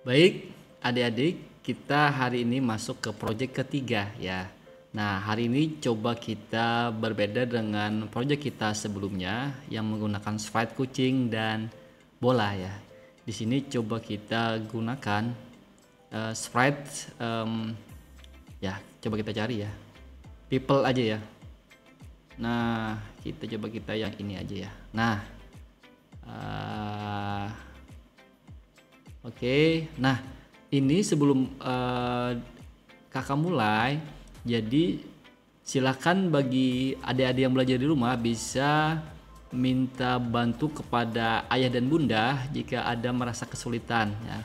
Baik, adik-adik, kita hari ini masuk ke proyek ketiga ya. Nah, hari ini coba kita berbeda dengan proyek kita sebelumnya yang menggunakan sprite kucing dan bola ya. Di sini coba kita gunakan sprite ya, coba kita cari ya. People aja ya. Nah, kita yang ini aja ya. Nah, oke, nah ini sebelum kakak mulai, jadi silakan bagi adik-adik yang belajar di rumah bisa minta bantu kepada ayah dan bunda jika ada merasa kesulitan ya.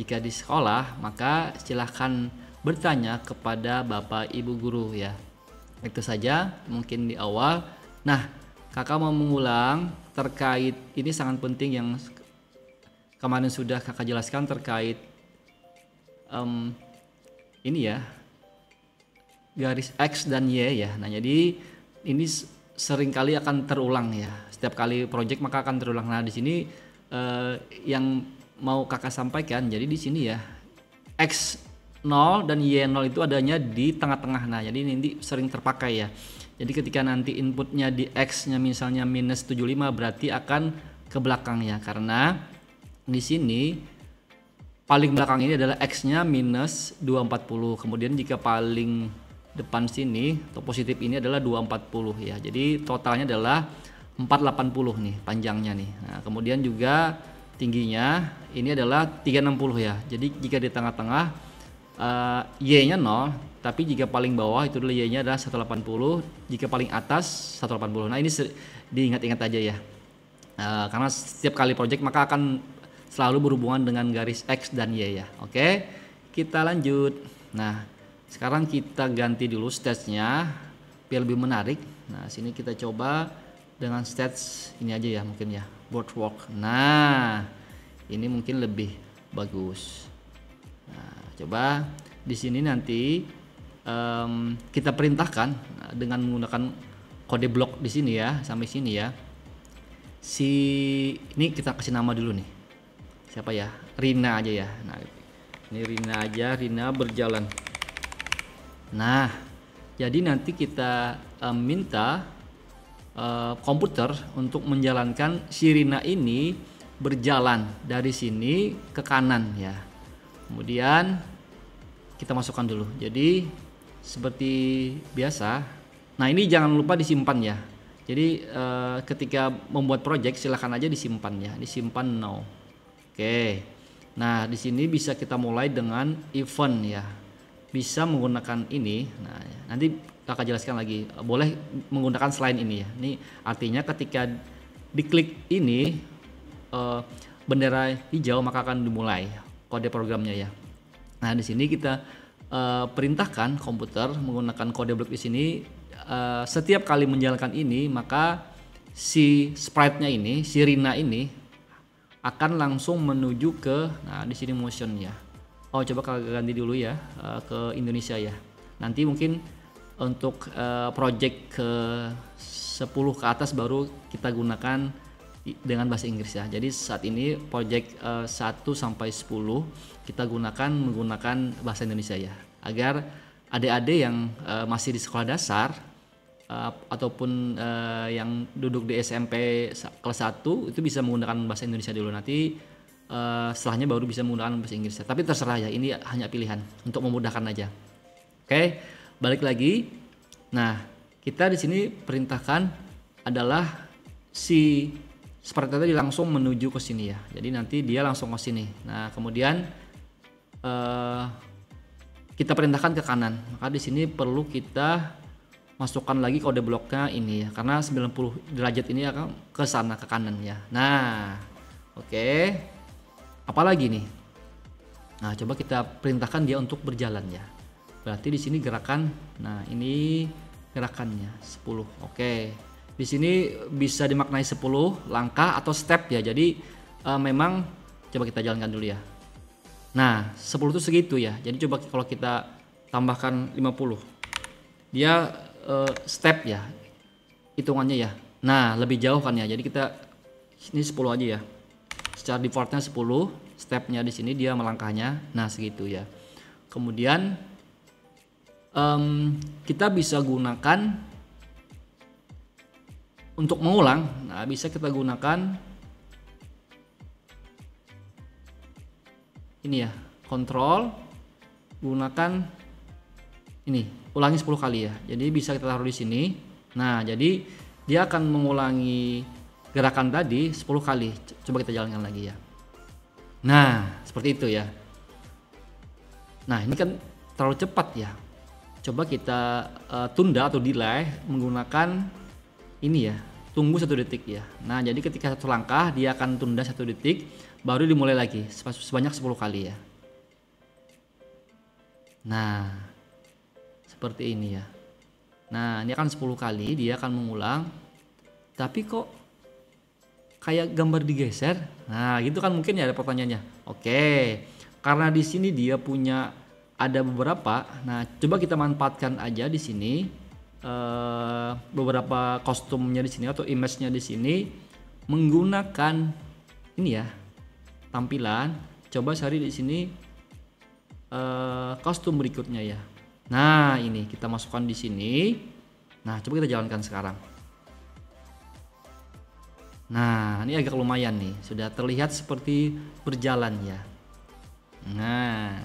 Jika di sekolah maka silahkan bertanya kepada bapak ibu guru ya. Itu saja mungkin di awal. Nah, kakak mau mengulang terkait ini sangat penting yang kemarin sudah kakak jelaskan terkait ini ya, garis X dan Y ya. Nah, jadi ini sering kali akan terulang ya. Setiap kali project maka akan terulang. Nah, di sini yang mau kakak sampaikan, jadi di sini ya X 0 dan Y 0 itu adanya di tengah-tengah. Nah, jadi ini sering terpakai ya. Jadi ketika nanti inputnya di X-nya misalnya minus 75 berarti akan ke belakang ya, karena di sini paling belakang ini adalah X-nya minus 240. Kemudian jika paling depan sini atau positif ini adalah 240 ya. Jadi totalnya adalah 480 nih panjangnya nih. Nah, kemudian juga tingginya ini adalah 360 ya. Jadi jika di tengah-tengah Y-nya 0, tapi jika paling bawah itu adalah Y-nya adalah 180, jika paling atas 180. Nah, ini diingat-ingat aja ya. Karena setiap kali project maka akan selalu berhubungan dengan garis X dan Y ya. Oke, kita lanjut. Nah, sekarang kita ganti dulu stage-nya biar lebih menarik. Nah, sini kita coba dengan stage ini aja ya mungkin ya, boardwalk. Nah, ini mungkin lebih bagus. Nah, coba di sini nanti kita perintahkan dengan menggunakan kode blok di sini ya, sampai sini ya. Ini kita kasih nama dulu nih. Siapa ya? Rina aja ya. Nah, ini Rina aja, Rina berjalan. Nah, jadi nanti kita minta komputer untuk menjalankan si Rina ini berjalan dari sini ke kanan ya. Kemudian kita masukkan dulu. Jadi seperti biasa. Nah, ini jangan lupa disimpan ya. Jadi ketika membuat project silahkan aja disimpan ya. Disimpan now. Oke. Nah, di sini bisa kita mulai dengan event ya. Bisa menggunakan ini. Nah, nanti kakak jelaskan lagi. Boleh menggunakan selain ini ya. Ini artinya ketika diklik ini bendera hijau maka akan dimulai kode programnya ya. Nah, di sini kita perintahkan komputer menggunakan kode blok di sini. Setiap kali menjalankan ini maka si sprite-nya ini, si Rina ini akan langsung menuju ke, nah di sini motion ya. Oh, coba kakak ganti dulu ya ke Indonesia ya. Nanti mungkin untuk project ke 10 ke atas baru kita gunakan dengan bahasa Inggris ya. Jadi saat ini project 1 sampai 10 kita menggunakan bahasa Indonesia ya. Agar adik-adik yang masih di sekolah dasar ataupun yang duduk di SMP kelas 1 itu bisa menggunakan bahasa Indonesia dulu, nanti setelahnya baru bisa menggunakan bahasa Inggris. Tapi terserah ya, ini hanya pilihan untuk memudahkan aja. Oke, balik lagi. Nah, kita di sini perintahkan adalah si seperti tadi langsung menuju ke sini ya. Jadi nanti dia langsung ke sini. Nah, kemudian kita perintahkan ke kanan. Maka di sini perlu kita masukkan lagi kode bloknya ini ya, karena 90 derajat ini akan ke sana, ke kanan ya. Nah, oke. Apalagi nih? Nah, coba kita perintahkan dia untuk berjalan ya. Berarti di sini gerakan. Nah, ini gerakannya 10. Oke. Di sini bisa dimaknai 10 langkah atau step ya. Jadi memang coba kita jalankan dulu ya. Nah, 10 itu segitu ya. Jadi coba kalau kita tambahkan 50. Dia step ya hitungannya ya. Nah, lebih jauh kan ya. Jadi kita ini 10 aja ya. Secara defaultnya 10. stepnya di sini dia melangkahnya. Nah, segitu ya. Kemudian kita bisa gunakan untuk mengulang. Nah, bisa kita gunakan ini ya, kontrol, gunakan ini, ulangi 10 kali ya. Jadi bisa kita taruh di sini. Nah, jadi dia akan mengulangi gerakan tadi 10 kali. Coba kita jalankan lagi ya. Nah, seperti itu ya. Nah, ini kan terlalu cepat ya. Coba kita tunda atau delay menggunakan ini ya, tunggu 1 detik ya. Nah, jadi ketika 1 langkah dia akan tunda 1 detik, baru dimulai lagi sebanyak 10 kali ya. Nah, seperti ini ya. Nah, ini akan 10 kali dia akan mengulang. Tapi kok kayak gambar digeser? Nah, gitu kan mungkin ya ada pertanyaannya. Oke, karena di sini dia punya ada beberapa. Nah, coba kita manfaatkan aja di sini beberapa kostumnya di sini atau image-nya di sini menggunakan ini ya, tampilan. Coba cari di sini kostum berikutnya ya. Nah, ini kita masukkan di sini. Nah, coba kita jalankan sekarang. Nah, ini agak lumayan nih, sudah terlihat seperti berjalan ya. Nah,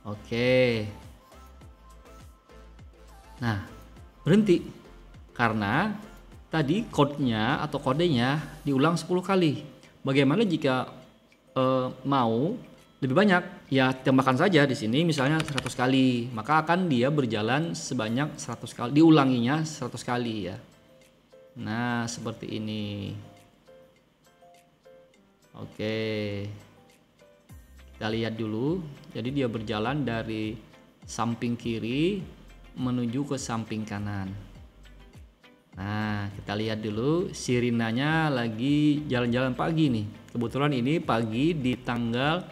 oke. Nah, berhenti karena tadi kodenya atau kodenya diulang 10 kali. Bagaimana jika mau lebih banyak? Ya, tambahkan saja di sini misalnya 100 kali, maka akan dia berjalan sebanyak 100 kali, diulanginya 100 kali ya. Nah, seperti ini. Oke. Kita lihat dulu. Jadi dia berjalan dari samping kiri menuju ke samping kanan. Nah, kita lihat dulu Sirinanya lagi jalan-jalan pagi nih. Kebetulan ini pagi di tanggal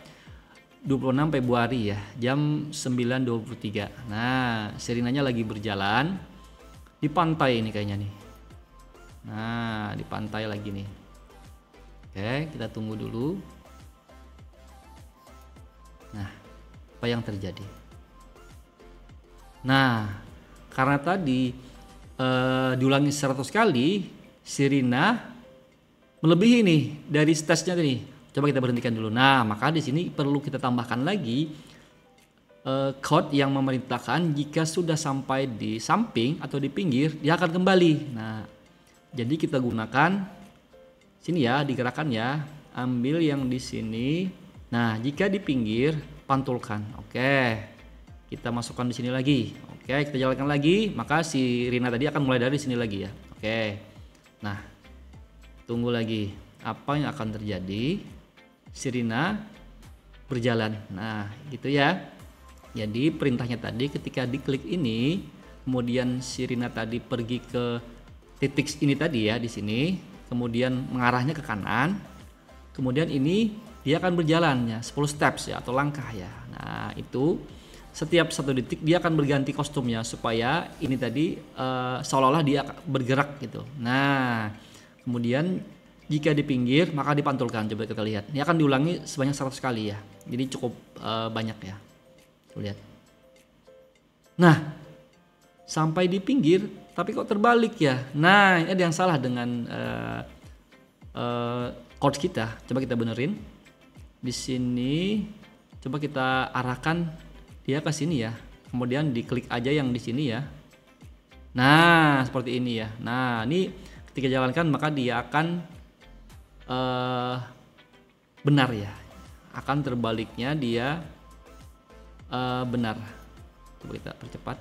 26 Februari ya, jam 9.23. Nah, Sirinanya lagi berjalan di pantai ini kayaknya nih. Nah, di pantai lagi nih. Oke, kita tunggu dulu. Nah, apa yang terjadi? Nah, karena tadi diulangi 100 kali, Sirina melebihi nih dari stage-nya nih. Coba kita berhentikan dulu. Nah, maka di sini perlu kita tambahkan lagi code yang memerintahkan jika sudah sampai di samping atau di pinggir, dia akan kembali. Nah, jadi kita gunakan sini ya, digerakkan ya, ambil yang di sini. Nah, jika di pinggir, pantulkan. Oke, kita masukkan di sini lagi. Oke, kita jalankan lagi. Maka si Rina tadi akan mulai dari sini lagi ya. Oke, nah, tunggu lagi. Apa yang akan terjadi? Si Rina berjalan. Nah, gitu ya. Jadi perintahnya tadi ketika diklik ini, kemudian si Rina tadi pergi ke titik ini tadi ya di sini, kemudian mengarahnya ke kanan, kemudian ini dia akan berjalan ya 10 steps ya atau langkah ya. Nah, itu setiap 1 detik dia akan berganti kostumnya supaya ini tadi seolah-olah dia bergerak gitu. Nah, kemudian jika di pinggir maka dipantulkan. Coba kita lihat, ini akan diulangi sebanyak 100 kali ya, jadi cukup banyak ya. Lihat. Nah, sampai di pinggir tapi kok terbalik ya. Nah, ini ada yang salah dengan chord kita. Coba kita benerin. Di sini coba kita arahkan dia ke sini ya. Kemudian diklik aja yang di sini ya. Nah, seperti ini ya. Nah, ini ketika jalankan maka dia akan benar ya. Akan terbaliknya dia benar. Coba kita percepat.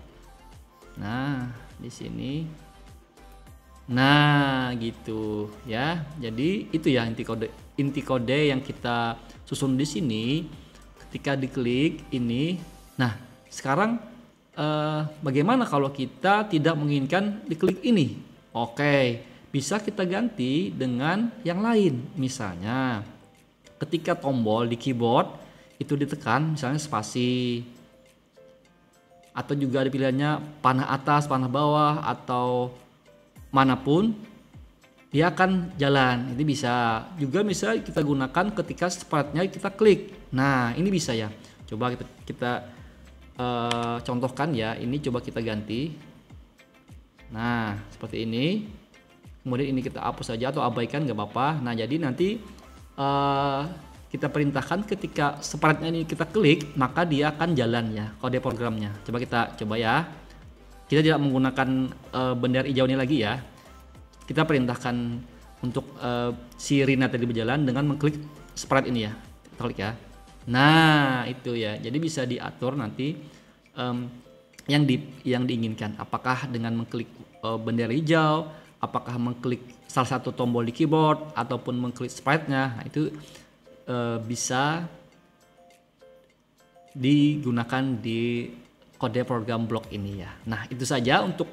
Nah, di sini. Nah, gitu ya. Jadi itu ya inti kode yang kita susun di sini. Ketika diklik ini. Nah, sekarang bagaimana kalau kita tidak menginginkan diklik ini? Oke, bisa kita ganti dengan yang lain. Misalnya, ketika tombol di keyboard itu ditekan, misalnya spasi, atau juga ada pilihannya panah atas, panah bawah, atau manapun. dia akan jalan. Ini bisa juga bisa kita gunakan ketika sprite-nya kita klik. Nah, ini bisa ya. Coba kita contohkan ya. Ini coba kita ganti. Nah, seperti ini. Kemudian ini kita hapus saja atau abaikan, nggak apa-apa. Nah, jadi nanti kita perintahkan ketika sprite-nya ini kita klik, maka dia akan jalan ya kode programnya. Kita coba ya. Kita tidak menggunakan bendera hijau ini lagi ya. Kita perintahkan untuk si Rina tadi berjalan dengan mengklik sprite ini ya. Kita klik ya. Nah, itu ya. Jadi bisa diatur nanti yang diinginkan. Apakah dengan mengklik bendera hijau, apakah mengklik salah satu tombol di keyboard ataupun mengklik sprite-nya. Nah, itu bisa digunakan di kode program blok ini ya. Nah, itu saja untuk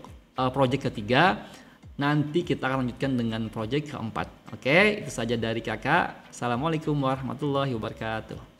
project ketiga. Nanti kita akan lanjutkan dengan project keempat. Oke, itu saja dari kakak. Assalamualaikum warahmatullahi wabarakatuh.